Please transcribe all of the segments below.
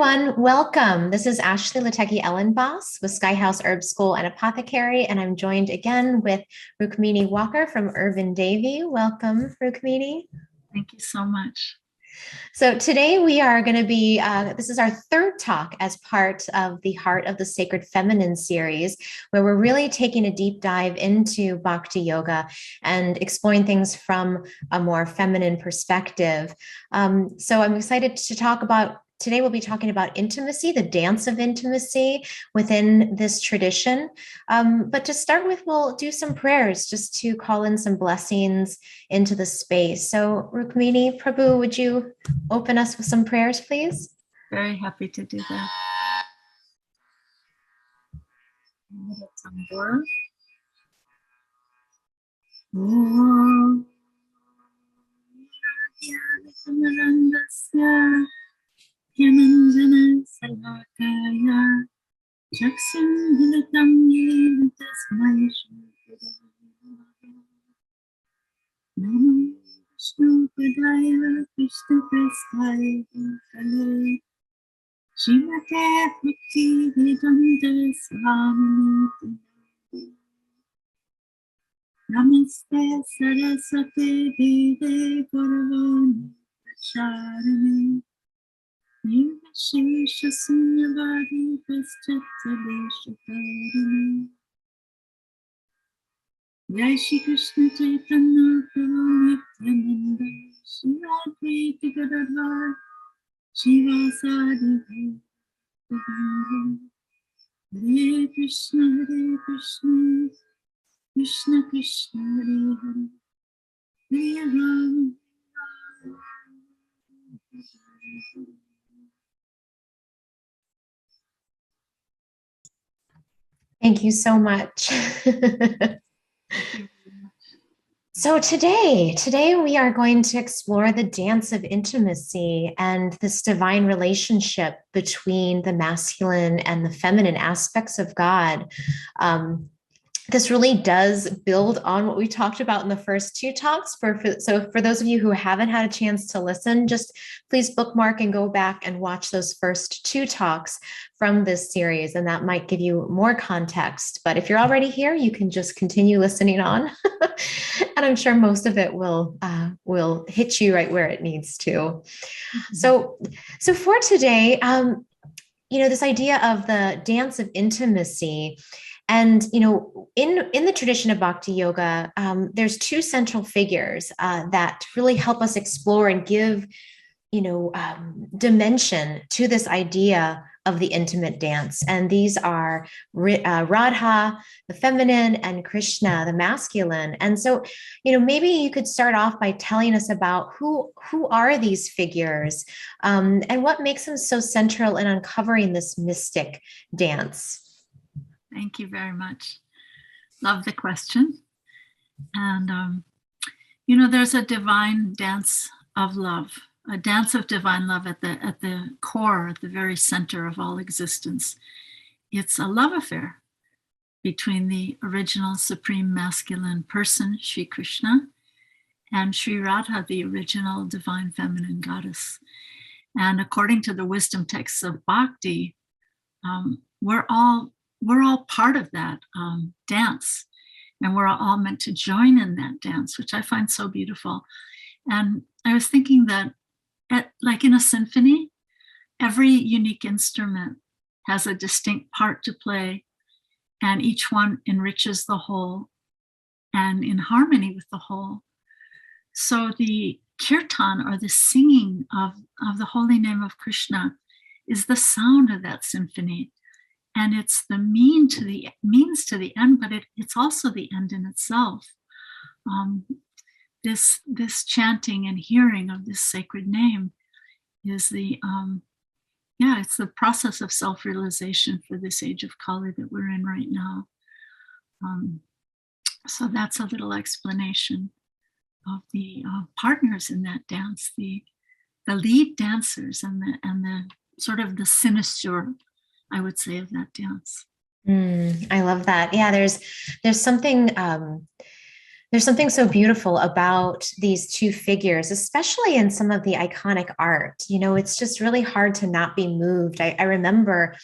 everyone, welcome. This is Ashley Lateki Elenbaas with Skyhouse Herb School and Apothecary, and I'm joined again with Rukmini Walker from Urban Devi. Welcome, Rukmini. Thank you so much. So today we are going to be, this is our third talk as part of the Heart of the Sacred Feminine series, where we're really taking a deep dive into Bhakti Yoga and exploring things from a more feminine perspective. So I'm excited to talk about, today we'll be talking about intimacy, the dance of intimacy within this tradition. But to start with, we'll do some prayers just to call in some blessings into the space. So Rukmini, Prabhu, would you open us with some prayers, please? Very happy to do that. Yananjana Salvakaya Jaksun Hilatam Tasmai Namo Vishnu Padaya Krishna Prasthaya Kale Srimate Bhakti Vedanta Swami Namaste Saraswate Deve Guruvani Pracharane Nirvishesha Sunyavadi Paschatadeshakarane Jai Shri Krishna Chaitanya Prabhu Nityananda Shri Advaita Gadadhar Shiva Sadi Hare Krishna Krishna Krishna Hare Hare Hare Rama Thank you so much. So today we are going to explore the dance of intimacy and this divine relationship between the masculine and the feminine aspects of God. This really does build on what we talked about in the first two talks. So for those of you who haven't had a chance to listen, just please bookmark and go back and watch those first two talks from this series, and that might give you more context. But if you're already here, you can just continue listening on, and I'm sure most of it will hit you right where it needs to. Mm-hmm. So for today, this idea of the dance of intimacy. And, in the tradition of Bhakti Yoga, there's two central figures that really help us explore and give, dimension to this idea of the intimate dance. And these are Radha, the feminine, and Krishna, the masculine. And so, maybe you could start off by telling us about who are these figures and what makes them so central in uncovering this mystic dance. Thank you very much. Love the question. And, there's a divine dance of love, a dance of divine love at the core, at the very center of all existence. It's a love affair between the original supreme masculine person, Sri Krishna, and Sri Radha, the original divine feminine goddess. And according to the wisdom texts of Bhakti, we're all part of that dance, and we're all meant to join in that dance, which I find so beautiful. And I was thinking that like in a symphony, every unique instrument has a distinct part to play, and each one enriches the whole and in harmony with the whole. So the kirtan, or the singing of the holy name of Krishna, is the sound of that symphony. And it's the means to the end, but it's also the end in itself. This chanting and hearing of this sacred name is it's the process of self-realization for this age of Kali that we're in right now. So that's a little explanation of the partners in that dance, the lead dancers and the sort of the sinister, I would say, of that dance. I love that. Yeah, there's something There's something so beautiful about these two figures, especially in some of the iconic art. It's just really hard to not be moved. I remember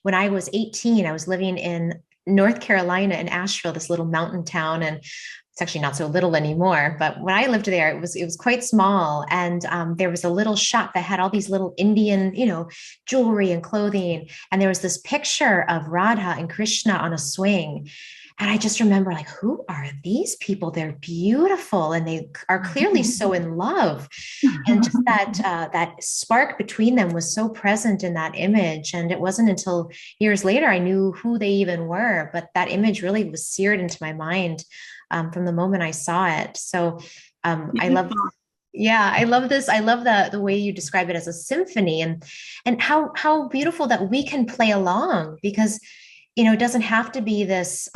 when I was 18, I was living in North Carolina in Asheville, this little mountain town, and it's actually not so little anymore. But when I lived there, it was quite small, and there was a little shop that had all these little Indian, jewelry and clothing, and there was this picture of Radha and Krishna on a swing. And I just remember, like, who are these people? They're beautiful, and they are clearly so in love. And just that spark between them was so present in that image. And it wasn't until years later I knew who they even were. But that image really was seared into my mind from the moment I saw it. So I love. Yeah, I love this. I love the way you describe it as a symphony, and how beautiful that we can play along, because it doesn't have to be this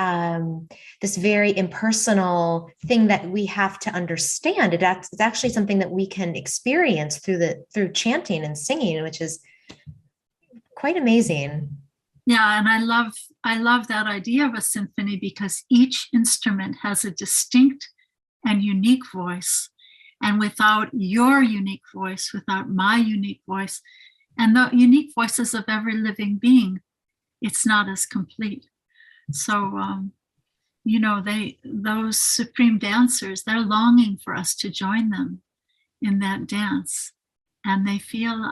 this very impersonal thing that we have to understand. It's actually something that we can experience through chanting and singing, which is quite amazing. Yeah, and I love that idea of a symphony, because each instrument has a distinct and unique voice. And without your unique voice, without my unique voice, and the unique voices of every living being, it's not as complete. So, those supreme dancers, they're longing for us to join them in that dance. And they feel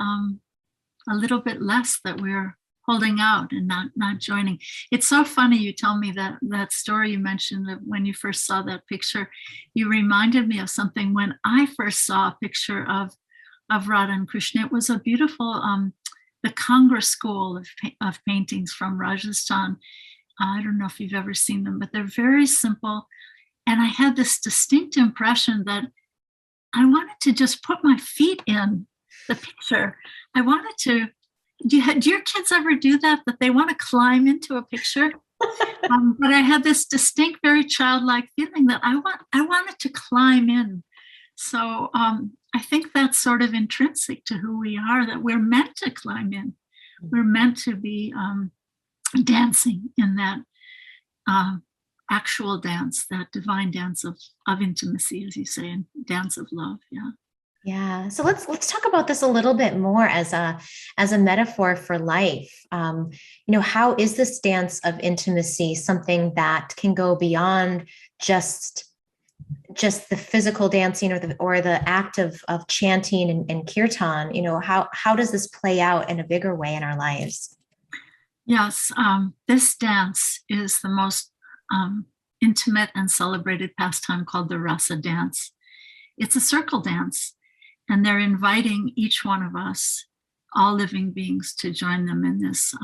a little bit less that we're holding out and not joining. It's so funny you tell me that story you mentioned, that when you first saw that picture, you reminded me of something. When I first saw a picture of Radha and Krishna, it was a beautiful the Congress School of paintings from Rajasthan. I don't know if you've ever seen them, but they're very simple. And I had this distinct impression that I wanted to just put my feet in the picture. I wanted to, do your kids ever do that they want to climb into a picture? But I had this distinct, very childlike feeling that I wanted to climb in. So I think that's sort of intrinsic to who we are, that we're meant to climb in. We're meant to be dancing in that actual dance, that divine dance of intimacy, as you say, and dance of love. Yeah. Yeah. So let's talk about this a little bit more as a metaphor for life. How is this dance of intimacy something that can go beyond just the physical dancing or the act of chanting and kirtan? How does this play out in a bigger way in our lives? Yes, this dance is the most intimate and celebrated pastime, called the Rasa dance. It's a circle dance, and they're inviting each one of us, all living beings, to join them in this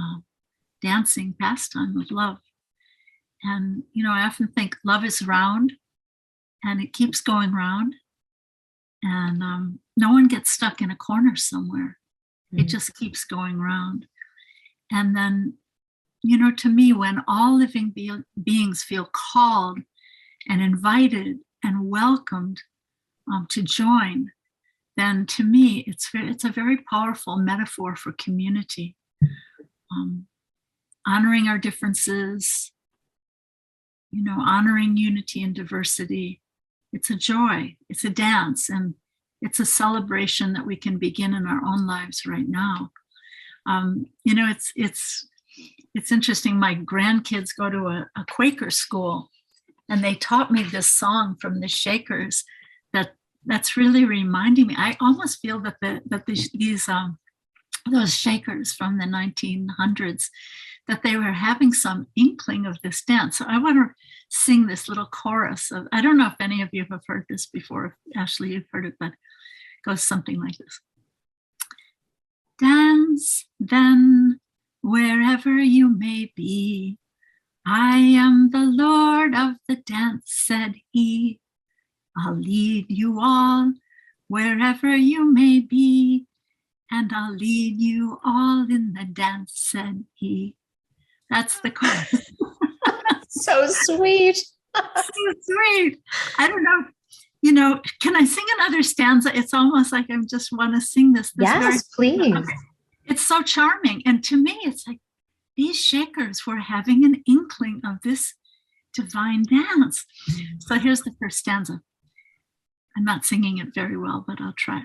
dancing pastime of love. And, I often think love is round, and it keeps going round, and no one gets stuck in a corner somewhere. It just keeps going round. And then, to me, when all living beings feel called and invited and welcomed to join, then to me, it's a very powerful metaphor for community. Honoring our differences, honoring unity and diversity. It's a joy, it's a dance, and it's a celebration that we can begin in our own lives right now. It's interesting. My grandkids go to a Quaker school, and they taught me this song from the Shakers that's really reminding me. I almost feel that those Shakers from the 1900s, that they were having some inkling of this dance. So I want to sing this little chorus of, I don't know if any of you have heard this before. Ashley, you've heard it, but it goes something like this. Dance then, wherever you may be. I am the Lord of the dance, said he. I'll lead you all wherever you may be, and I'll lead you all in the dance, said he. That's the chorus. So sweet. So sweet. I don't know, can I sing another stanza? It's almost like I just want to sing this. Yes, please. It's so charming. And to me, it's like these Shakers were having an inkling of this divine dance. So here's the first stanza. I'm not singing it very well, but I'll try.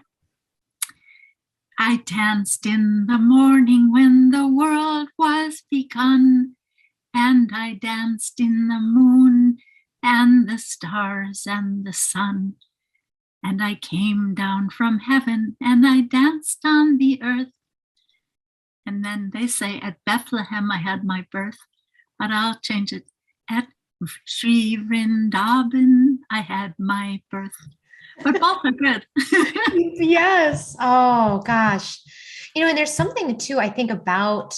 I danced in the morning when the world was begun, and I danced in the moon and the stars and the sun. And I came down from heaven and I danced on the earth. And then they say, at Bethlehem I had my birth, but I'll change it. At Sri Vrndavan I had my birth. But both are good. Yes. Oh, gosh. And there's something too, I think, about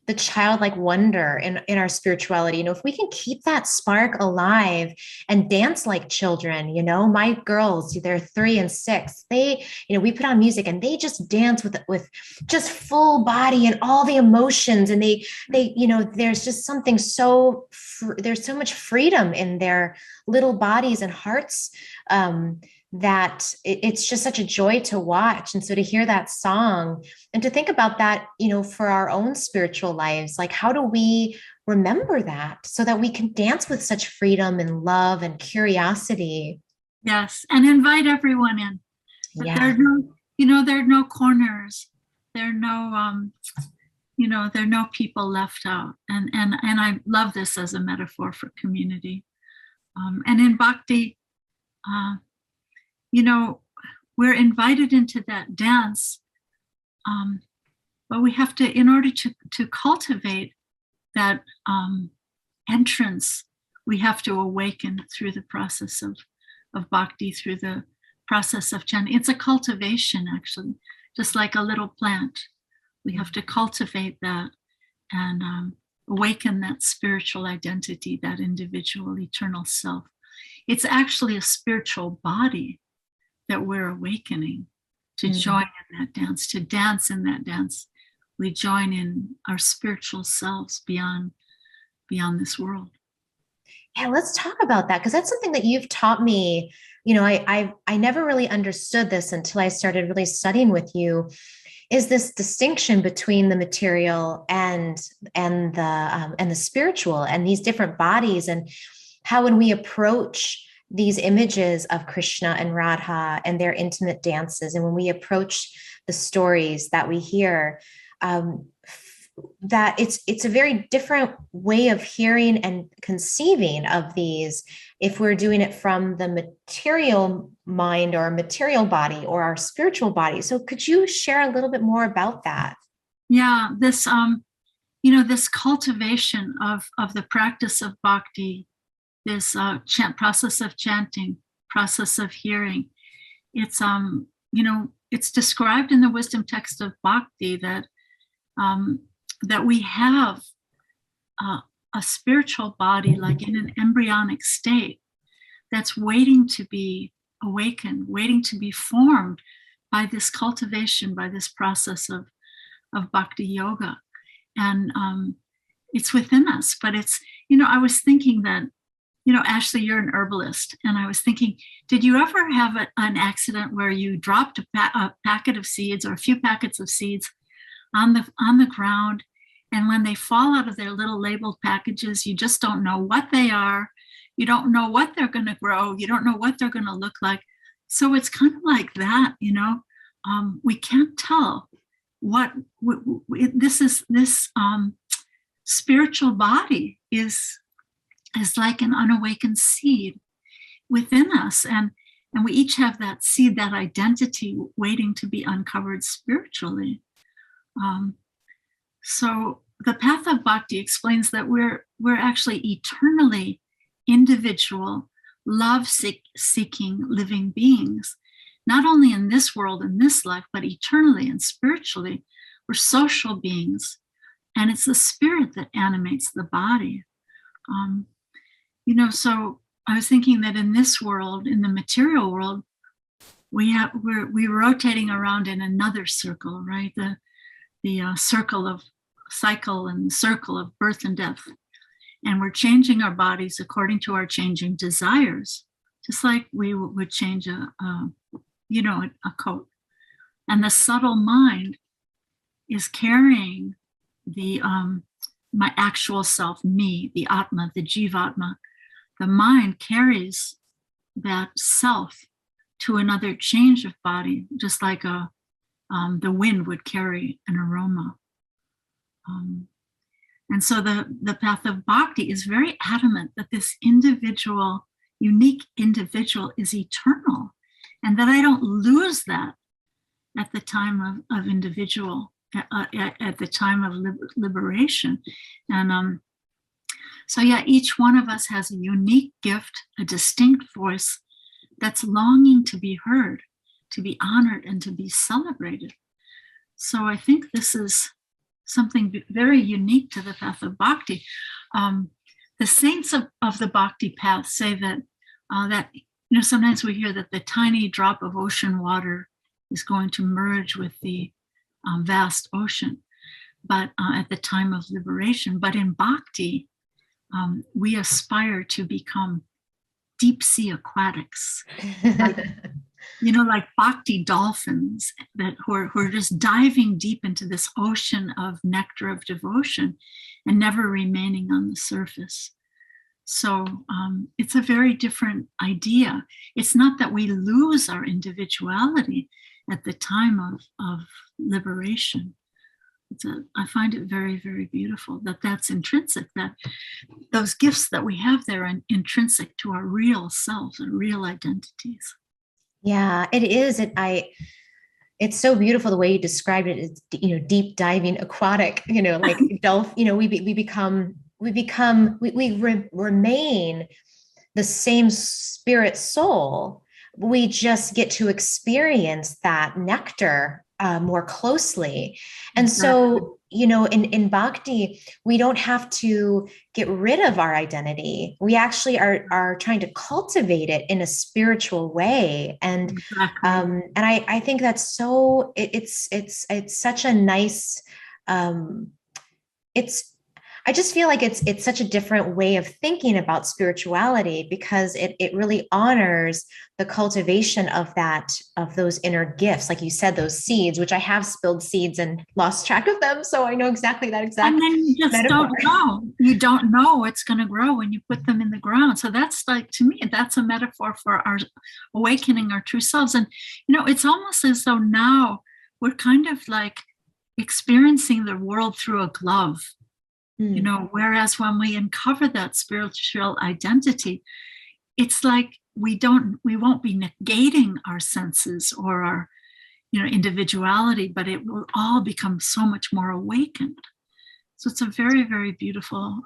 the childlike wonder in our spirituality. If we can keep that spark alive and dance like children, my girls, they're 3 and 6, they, we put on music and they just dance with just full body and all the emotions. And they, there's just something there's so much freedom in their little bodies and hearts, that it's just such a joy to watch. And so to hear that song and to think about that, for our own spiritual lives, like how do we remember that so that we can dance with such freedom and love and curiosity? Yes, and invite everyone in. Yeah. There are no corners. There are no, there are no people left out. And I love this as a metaphor for community. And in Bhakti, we're invited into that dance, but we have to, in order to cultivate that entrance, we have to awaken through the process of bhakti, through the process of chanting. It's a cultivation, actually, just like a little plant. We have to cultivate that and awaken that spiritual identity, that individual eternal self. It's actually a spiritual body that we're awakening to join in that dance, to dance in that dance. We join in our spiritual selves beyond this world. Yeah, let's talk about that, because that's something that you've taught me. I never really understood this until I started really studying with you, is this distinction between the material and the spiritual, and these different bodies, and how when we approach these images of Krishna and Radha and their intimate dances, and when we approach the stories that we hear, that it's a very different way of hearing and conceiving of these if we're doing it from the material mind or material body or our spiritual body. So could you share a little bit more about that? Yeah, this this cultivation of the practice of bhakti, this process of chanting, process of hearing. It's it's described in the wisdom text of bhakti that that we have a spiritual body, like in an embryonic state, that's waiting to be awakened, waiting to be formed by this cultivation, by this process of bhakti yoga. And it's within us. But it's, I was thinking that, Ashley, you're an herbalist. And I was thinking, did you ever have an accident where you dropped a packet of seeds or a few packets of seeds on the ground, and when they fall out of their little labeled packages, you just don't know what they are. You don't know what they're going to grow. You don't know what they're going to look like. So it's kind of like that, we can't tell what this spiritual body is like an unawakened seed within us, and we each have that seed, that identity waiting to be uncovered spiritually. So the path of bhakti explains that we're actually eternally individual, love-seeking living beings, not only in this world, in this life, but eternally and spiritually. We're social beings, and it's the spirit that animates the body. So I was thinking that in this world, in the material world, we're rotating around in another circle, right? The circle of cycle and the circle of birth and death. And we're changing our bodies according to our changing desires, just like we would change a coat. And the subtle mind is carrying the my actual self, me, the Atma, the Jivatma, the mind carries that self to another change of body, just like the wind would carry an aroma. And so the path of bhakti is very adamant that this individual, unique individual, is eternal, and that I don't lose that at the time of individual, at the time of liberation. And so yeah, each one of us has a unique gift, a distinct voice that's longing to be heard, to be honored, and to be celebrated. So I think this is something very unique to the path of bhakti. The saints of the bhakti path say that sometimes we hear that the tiny drop of ocean water is going to merge with the vast ocean, but at the time of liberation. But in bhakti, we aspire to become deep sea aquatics, like bhakti dolphins who are just diving deep into this ocean of nectar of devotion and never remaining on the surface. So it's a very different idea. It's not that we lose our individuality at the time of liberation. I find it very, very beautiful that's intrinsic, that those gifts that we have there are intrinsic to our real selves and real identities. Yeah, it is. It's so beautiful the way you described it. It's, deep diving, aquatic, like dolphin, we remain the same spirit soul. We just get to experience that nectar more closely. And so, in bhakti, we don't have to get rid of our identity. We actually are trying to cultivate it in a spiritual way. And and I think that's so, it's such a nice, I just feel like it's such a different way of thinking about spirituality, because it really honors the cultivation of those inner gifts. Like you said, those seeds, which I have spilled seeds and lost track of them. So I know exactly that exact. And then you just metaphor. Don't know. You don't know what's going to grow when you put them in the ground. So that's, like, to me, that's a metaphor for our awakening our true selves. And, it's almost as though now we're kind of like experiencing the world through a glove. Whereas when we uncover that spiritual identity, it's like we won't be negating our senses or our, individuality, but it will all become so much more awakened. So it's a very, very beautiful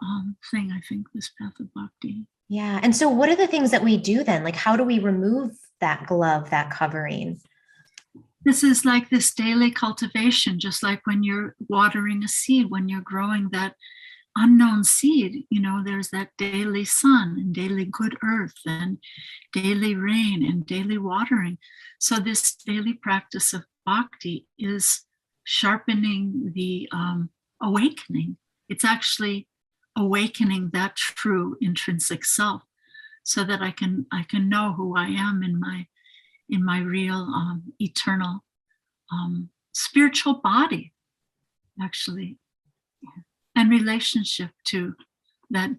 thing, I think, this path of bhakti. Yeah. And so what are the things that we do then? Like, how do we remove that glove, that covering? This is like this daily cultivation, just like when you're watering a seed, when you're growing that unknown seed, there's that daily sun and daily good earth and daily rain and daily watering. So this daily practice of bhakti is sharpening the awakening. It's actually awakening that true intrinsic self, so that I can know who I am in my real eternal spiritual body, actually. And relationship to that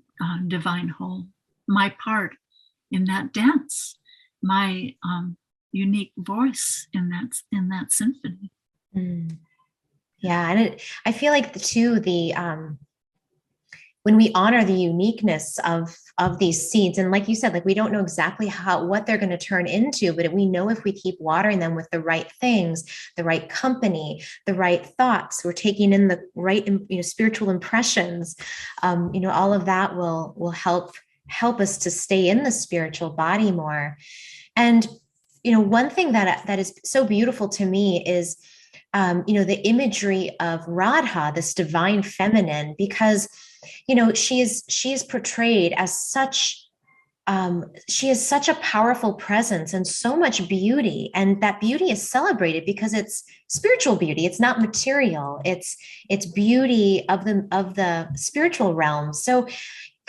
divine whole, my part in that dance, my unique voice in that symphony. Yeah, and I feel like too when we honor the uniqueness of these seeds, and like you said, like we don't know exactly what they're going to turn into, but we know if we keep watering them with the right things, the right company, the right thoughts, we're taking in the right spiritual impressions, all of that will help us to stay in the spiritual body more. And one thing that is so beautiful to me is the imagery of Radha, this divine feminine, because she is portrayed as such, she has such a powerful presence and so much beauty, and that beauty is celebrated because it's spiritual beauty. It's not material. It's beauty of the spiritual realm. So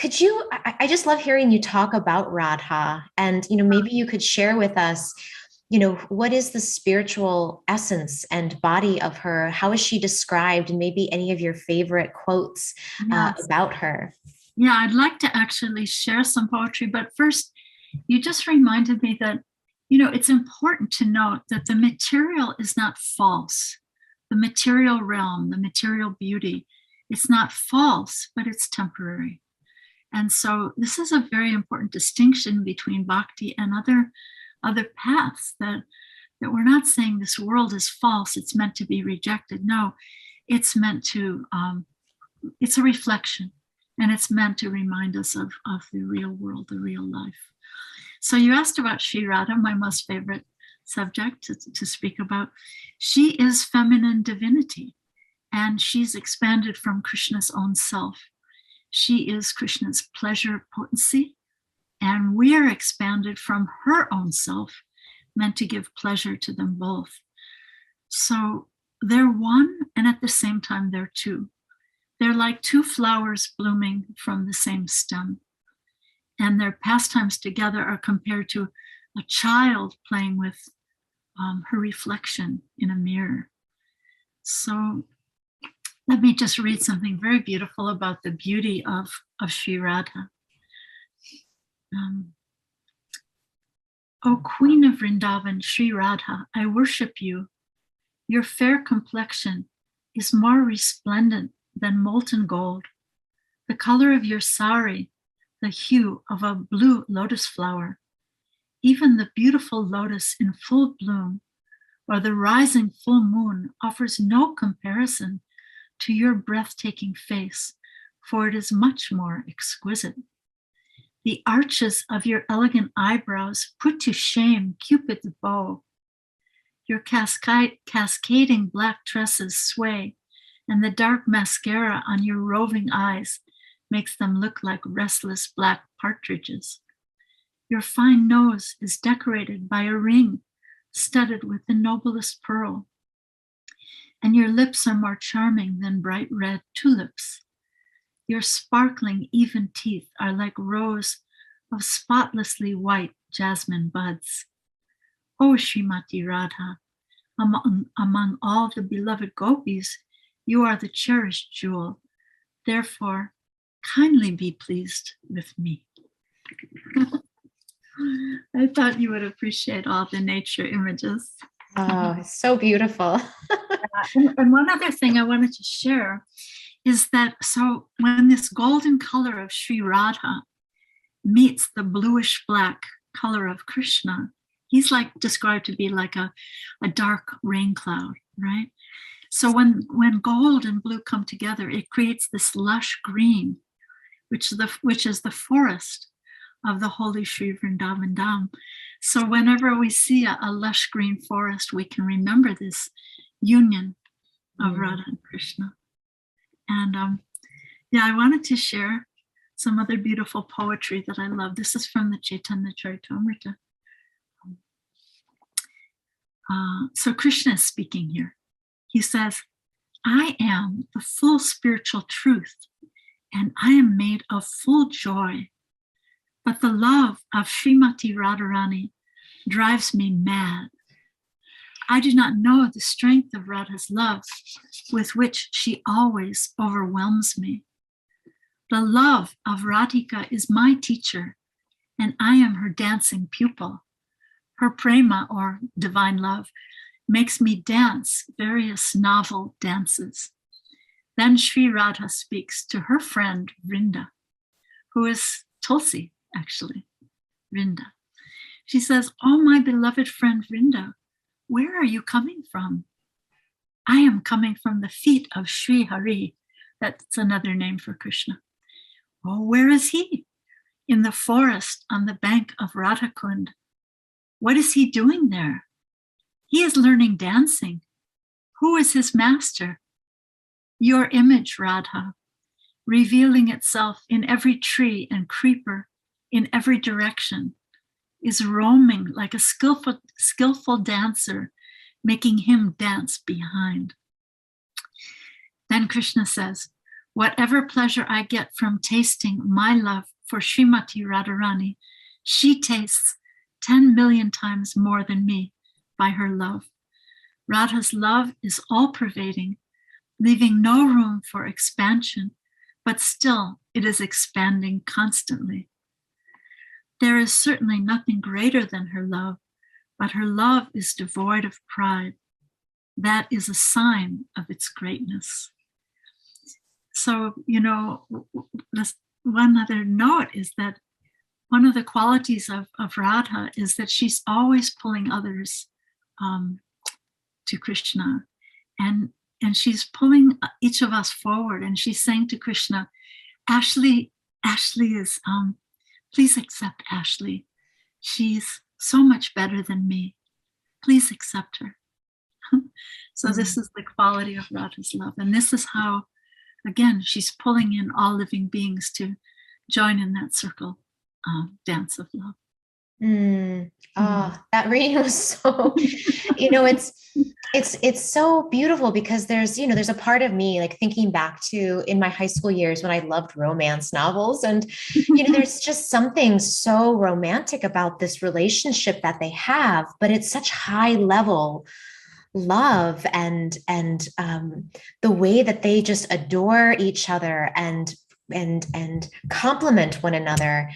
I just love hearing you talk about Radha, and maybe you could share with us, what is the spiritual essence and body of her? How is she described? And maybe any of your favorite quotes about her. Yeah, I'd like to actually share some poetry, but first, you just reminded me that, it's important to note that the material is not false. The material realm, the material beauty, it's not false, but it's temporary. And so this is a very important distinction between bhakti and other paths, that we're not saying this world is false, it's meant to be rejected. No, it's meant to, it's a reflection, and it's meant to remind us of the real world, the real life. So you asked about Sri Radha, my most favorite subject to speak about. She is feminine divinity, and she's expanded from Krishna's own self. She is Krishna's pleasure potency, and we're expanded from her own self, meant to give pleasure to them both. So they're one, and at the same time, they're two. They're like two flowers blooming from the same stem. And their pastimes together are compared to a child playing with her reflection in a mirror. So let me just read something very beautiful about the beauty of Sri Radha. O Queen of Vrndavan, Sri Radha, I worship you. Your fair complexion is more resplendent than molten gold. The color of your sari, the hue of a blue lotus flower. Even the beautiful lotus in full bloom, or the rising full moon, offers no comparison to your breathtaking face, for it is much more exquisite. The arches of your elegant eyebrows put to shame Cupid's bow. Your cascading black tresses sway, and the dark mascara on your roving eyes makes them look like restless black partridges. Your fine nose is decorated by a ring studded with the noblest pearl, and your lips are more charming than bright red tulips. Your sparkling, even teeth are like rows of spotlessly white jasmine buds. O Srimati Radha, among all the beloved gopis, you are the cherished jewel. Therefore, kindly be pleased with me. I thought you would appreciate all the nature images. Oh, it's so beautiful. And one other thing I wanted to share is that, so when this golden color of Sri Radha meets the bluish black color of Krishna, he's like described to be like a dark rain cloud, right? So when gold and blue come together, it creates this lush green, which is the forest of the holy Sri Vrndavan Dham. So whenever we see a lush green forest, we can remember this union of Radha and Krishna. And I wanted to share some other beautiful poetry that I love. This is from the Chaitanya Charitamrita. So Krishna is speaking here. He says, I am the full spiritual truth, and I am made of full joy. But the love of Srimati Radharani drives me mad. I do not know the strength of Radha's love, with which she always overwhelms me. The love of Radhika is my teacher, and I am her dancing pupil. Her prema, or divine love, makes me dance various novel dances. Then Sri Radha speaks to her friend Vrinda, who is Tulsi, actually, Vrinda. She says, oh, my beloved friend Vrinda, where are you coming from? I am coming from the feet of Sri Hare. That's another name for Krishna. Oh, where is he? In the forest on the bank of Radhakund. What is he doing there? He is learning dancing. Who is his master? Your image, Radha, revealing itself in every tree and creeper, in every direction, is roaming like a skillful dancer, making him dance behind. Then Krishna says, whatever pleasure I get from tasting my love for Srimati Radharani, she tastes 10 million times more than me by her love. Radha's love is all-pervading, leaving no room for expansion, but still it is expanding constantly. There is certainly nothing greater than her love, but her love is devoid of pride. That is a sign of its greatness. So, this one other note is that one of the qualities of Radha is that she's always pulling others to Krishna. And she's pulling each of us forward, and she's saying to Krishna, Ashley is, please accept Ashley. She's so much better than me. Please accept her. So this is the quality of Radha's love. And this is how, again, she's pulling in all living beings to join in that circle dance of love. That reading was so, it's so beautiful, because there's a part of me, like, thinking back to in my high school years when I loved romance novels, and there's just something so romantic about this relationship that they have, but it's such high level love, and the way that they just adore each other and complement one another.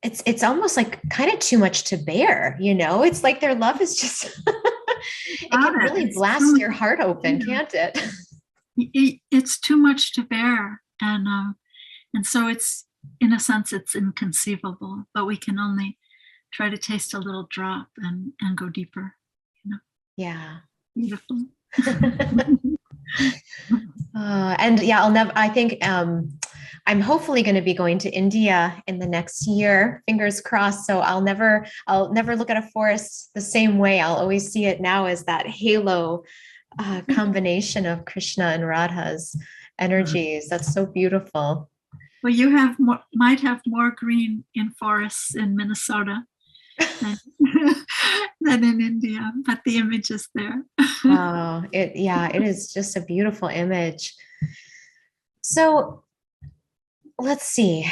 It's almost like kind of too much to bear, it's like their love is just it can really blast your heart open, can't it? It's too much to bear, and so it's, in a sense, it's inconceivable, but we can only try to taste a little drop and go deeper. Yeah. Beautiful. And yeah, I think I'm hopefully going to be going to India in the next year, fingers crossed. So I'll never look at a forest the same way. I'll always see it now as that halo combination of Krishna and Radha's energies. That's so beautiful. Well, you might have more green in forests in Minnesota than in India, but the image is there. Oh, it is just a beautiful image. So let's see.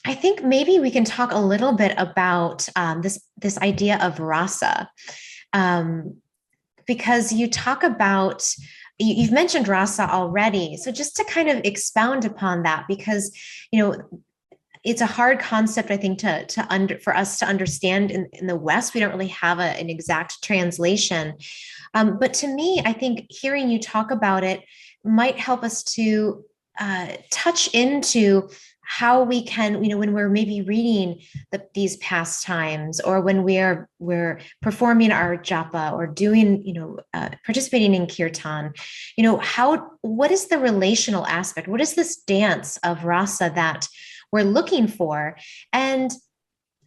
I think maybe we can talk a little bit about this idea of rasa, because you talk about, you've mentioned rasa already. So just to kind of expound upon that, because it's a hard concept, I think, for us to understand in the West. We don't really have an exact translation. But to me, I think hearing you talk about it might help us to touch into how we can, when we're maybe reading these pastimes, or when we're performing our japa, or doing, participating in kirtan, what is the relational aspect? What is this dance of rasa that we're looking for? And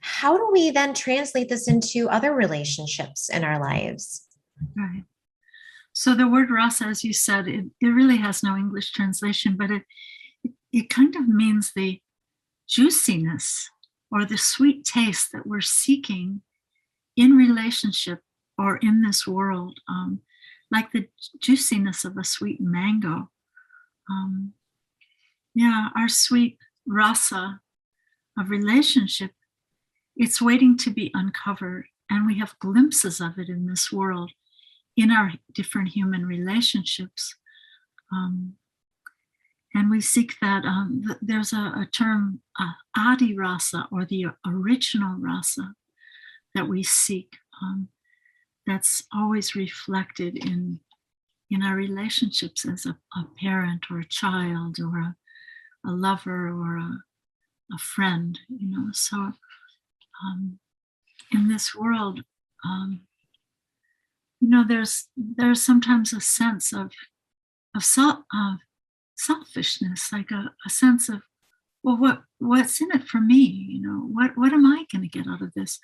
how do we then translate this into other relationships in our lives? Right. So the word rasa, as you said, it really has no English translation, but it kind of means the juiciness or the sweet taste that we're seeking in relationship or in this world, like the juiciness of a sweet mango. Our sweet rasa of relationship, it's waiting to be uncovered, and we have glimpses of it in this world, in our different human relationships. And we seek that, there's a term, adi rasa, or the original rasa, that we seek, that's always reflected in our relationships as a parent or a child, or a lover, or a friend, So in this world, there's sometimes a sense of selfishness, like a sense of, well, what's in it for me? What am I going to get out of this?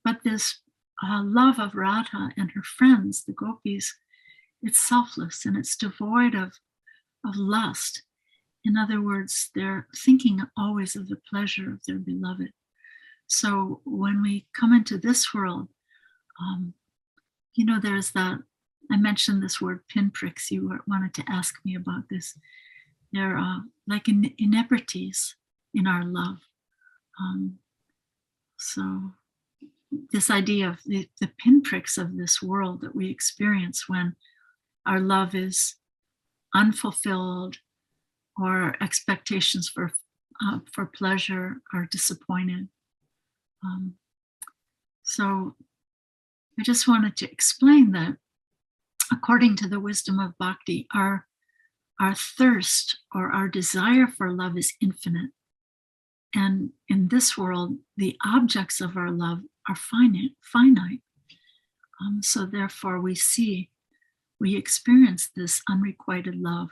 But this love of Radha and her friends, the gopis, it's selfless, and it's devoid of lust. In other words, they're thinking always of the pleasure of their beloved. So when we come into this world, there's that, I mentioned this word pinpricks. You wanted to ask me about this. They're like inebrities in our love. So this idea of the pinpricks of this world that we experience when our love is unfulfilled, or expectations for pleasure are disappointed. So I just wanted to explain that according to the wisdom of bhakti, our thirst or our desire for love is infinite. And in this world, the objects of our love are finite. So therefore we experience this unrequited love.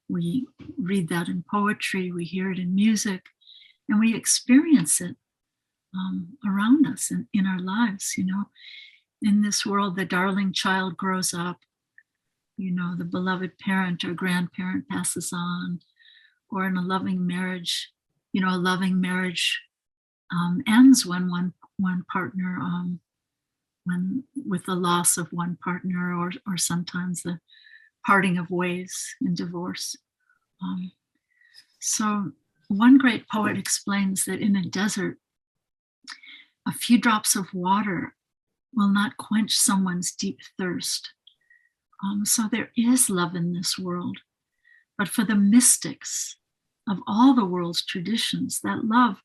We read that in poetry, we hear it in music, and we experience it around us and in our lives. In this world, the darling child grows up, the beloved parent or grandparent passes on, or in a loving marriage, a loving marriage ends when one partner, when with the loss of one partner, or sometimes the parting of ways in divorce. So one great poet explains that in a desert, a few drops of water will not quench someone's deep thirst. So there is love in this world, but for the mystics of all the world's traditions, that love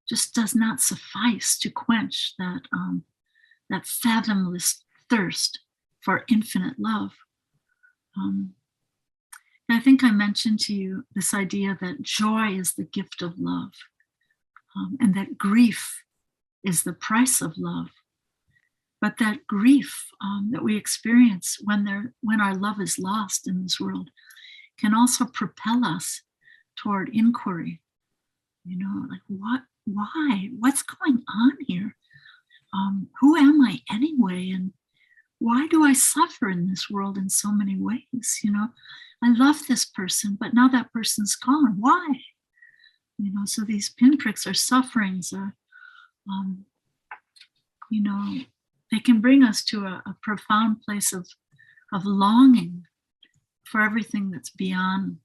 just does not suffice to quench that fathomless thirst for infinite love. I think I mentioned to you this idea that joy is the gift of love, and that grief is the price of love. But that grief that we experience when our love is lost in this world can also propel us toward inquiry. Like why? What's going on here? Who am I anyway? And why do I suffer in this world in so many ways? I love this person, but now that person's gone. Why? So these pinpricks or sufferings are, they can bring us to a profound place of longing for everything that's beyond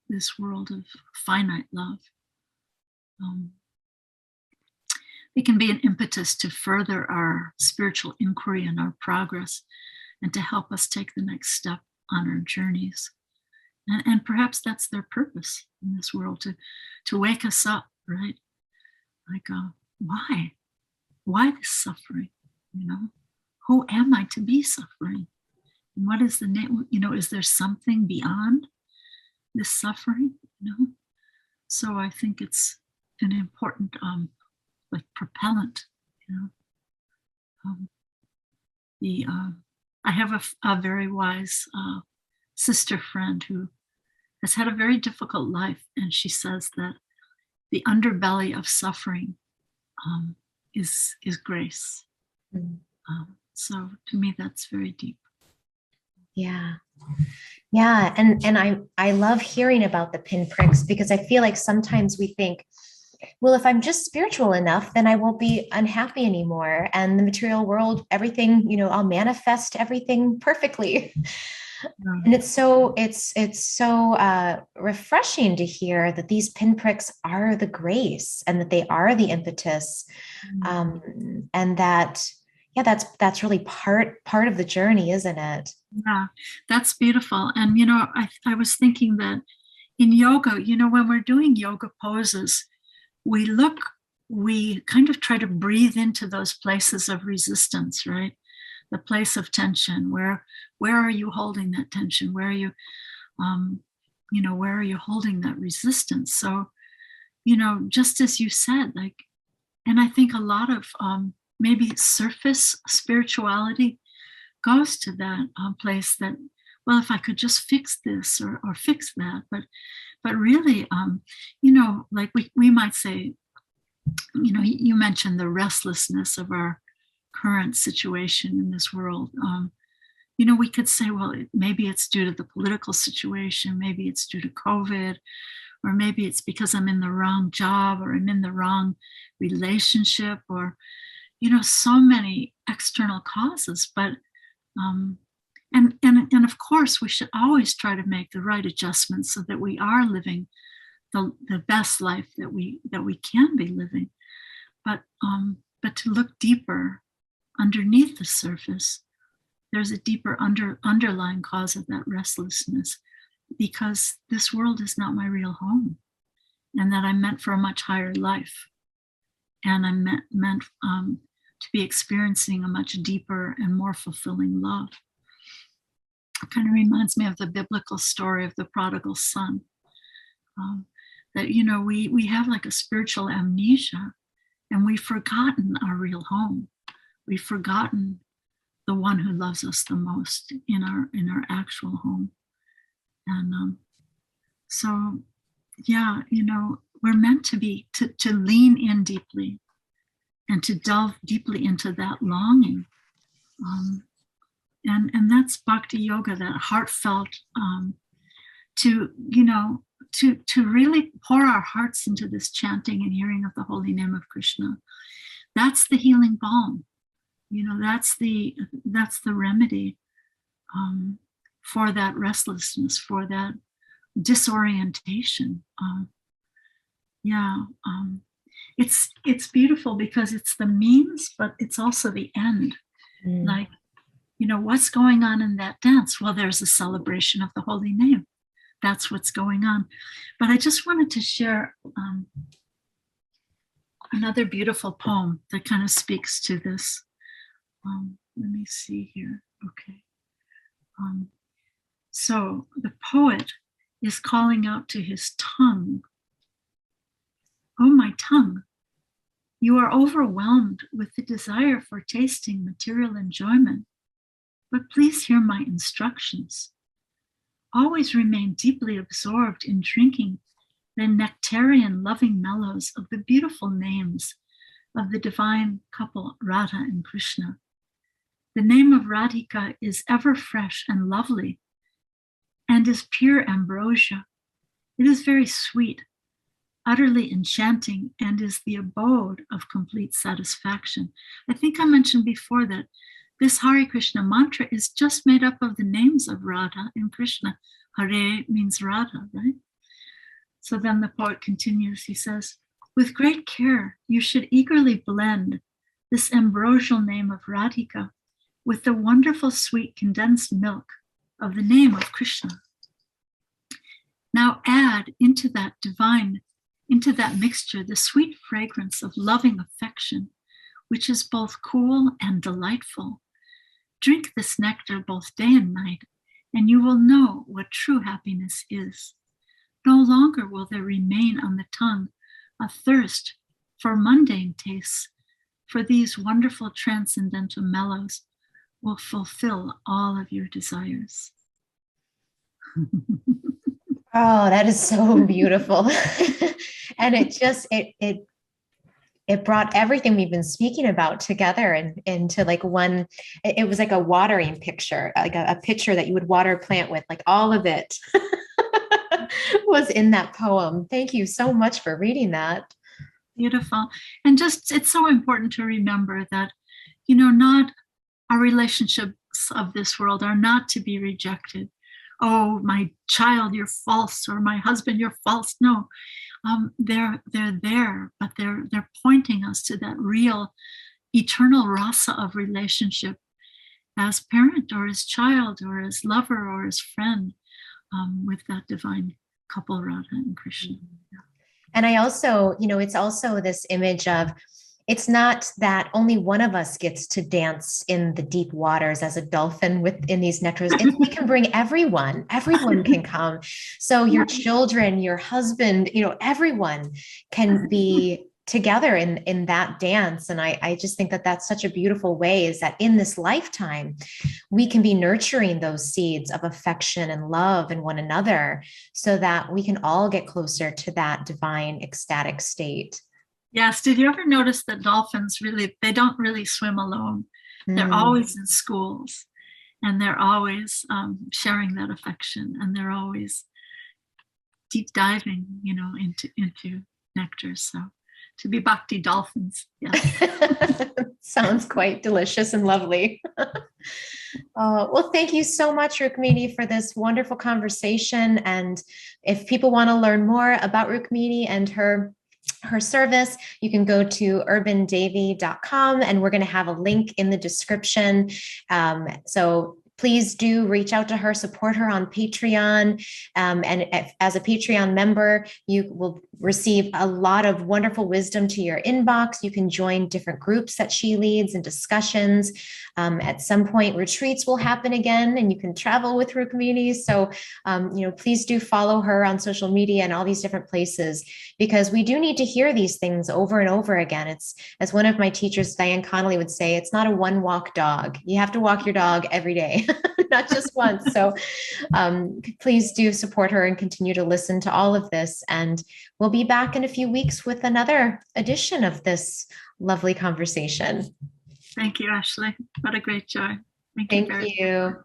this world of finite love. It can be an impetus to further our spiritual inquiry and our progress, and to help us take the next step on our journeys. And perhaps that's their purpose in this world, to wake us up, right? Like, why? Why this suffering? Who am I to be suffering? And what is the name? Is there something beyond this suffering? So I think it's an important like propellant. I have a very wise sister friend who has had a very difficult life, and she says that the underbelly of suffering is grace. So to me, that's very deep. Yeah. And I love hearing about the pinpricks, because I feel like sometimes we think, well, if I'm just spiritual enough, then I won't be unhappy anymore. And the material world, everything, I'll manifest everything perfectly. And it's so refreshing to hear that these pinpricks are the grace, and that they are the impetus, and that that's really part of the journey, isn't it? Yeah, that's beautiful. And I was thinking that in yoga, when we're doing yoga poses, we kind of try to breathe into those places of resistance, right? The place of tension. Where are you holding that tension? Where are you, where are you holding that resistance? So, just as you said, like, and I think a lot of maybe surface spirituality goes to that place that, well, if I could just fix this or fix that, but really, like we might say, you mentioned the restlessness of our current situation in this world. We could say, well, maybe it's due to the political situation, maybe it's due to COVID, or maybe it's because I'm in the wrong job, or I'm in the wrong relationship, or, so many external causes. But, and of course, we should always try to make the right adjustments so that we are living the best life that we can be living. But to look deeper underneath the surface, there's a deeper underlying cause of that restlessness, because this world is not my real home, and that I'm meant for a much higher life. And I'm meant to be experiencing a much deeper and more fulfilling love. It kind of reminds me of the biblical story of the prodigal son. That, we have like a spiritual amnesia, and we've forgotten our real home. We've forgotten the one who loves us the most in our actual home. And so, yeah, we're meant to be, to lean in deeply and to delve deeply into that longing. And that's bhakti yoga, that heartfelt, to really pour our hearts into this chanting and hearing of the holy name of Krishna. That's the healing balm. That's the remedy for that restlessness, for that disorientation. It's beautiful because it's the means, but it's also the end. Like, what's going on in that dance? Well, there's a celebration of the holy name. That's what's going on. But I just wanted to share another beautiful poem that kind of speaks to this. Let me see here. Okay. So the poet is calling out to his tongue. Oh, my tongue, you are overwhelmed with the desire for tasting material enjoyment, but please hear my instructions. Always remain deeply absorbed in drinking the nectarian loving mellows of the beautiful names of the divine couple Radha and Krishna. The name of Radhika is ever fresh and lovely and is pure ambrosia. It is very sweet, utterly enchanting, and is the abode of complete satisfaction. I think I mentioned before that this Hare Krishna mantra is just made up of the names of Radha and Krishna. Hare means Radha, right? So then the poet continues, he says, with great care, you should eagerly blend this ambrosial name of Radhika with the wonderful sweet condensed milk of the name of Krishna. Now add into that mixture, the sweet fragrance of loving affection, which is both cool and delightful. Drink this nectar both day and night, and you will know what true happiness is. No longer will there remain on the tongue a thirst for mundane tastes, for these wonderful transcendental mellows will fulfill all of your desires. Oh, that is so beautiful. And it brought everything we've been speaking about together and into like one. It was like a watering picture, like a picture that you would water a plant with, like all of it was in that poem. Thank you so much for reading that. Beautiful. And just, it's so important to remember that, not our relationships of this world are not to be rejected. Oh, my child, you're false, or my husband, you're false. No, they're there, but they're pointing us to that real, eternal rasa of relationship as parent or as child or as lover or as friend with that divine couple, Radha and Krishna. Yeah. And I also, it's also this image of, it's not that only one of us gets to dance in the deep waters as a dolphin within these nectars. We can bring everyone can come. So your children, your husband, everyone can be together in that dance. And I just think that that's such a beautiful way, is that in this lifetime, we can be nurturing those seeds of affection and love in one another so that we can all get closer to that divine ecstatic state. Yes. Did you ever notice that dolphins they don't really swim alone? They're always in schools, and they're always sharing that affection, and they're always deep diving, into nectar. So to be bhakti dolphins. Yeah. Sounds quite delicious and lovely. Well, thank you so much, Rukmini, for this wonderful conversation. And if people want to learn more about Rukmini and her service, you can go to urbandevi.com, and we're going to have a link in the description. So please do reach out to her, support her on Patreon. And as a Patreon member, you will receive a lot of wonderful wisdom to your inbox. You can join different groups that she leads and discussions. At some point, retreats will happen again, and you can travel with Rukmini. So, please do follow her on social media and all these different places, because we do need to hear these things over and over again. It's, as one of my teachers, Diane Connolly, would say, it's not a one walk dog. You have to walk your dog every day, not just once. So please do support her and continue to listen to all of this. And we'll be back in a few weeks with another edition of this lovely conversation. Thank you, Ashley. What a great joy. Thank you.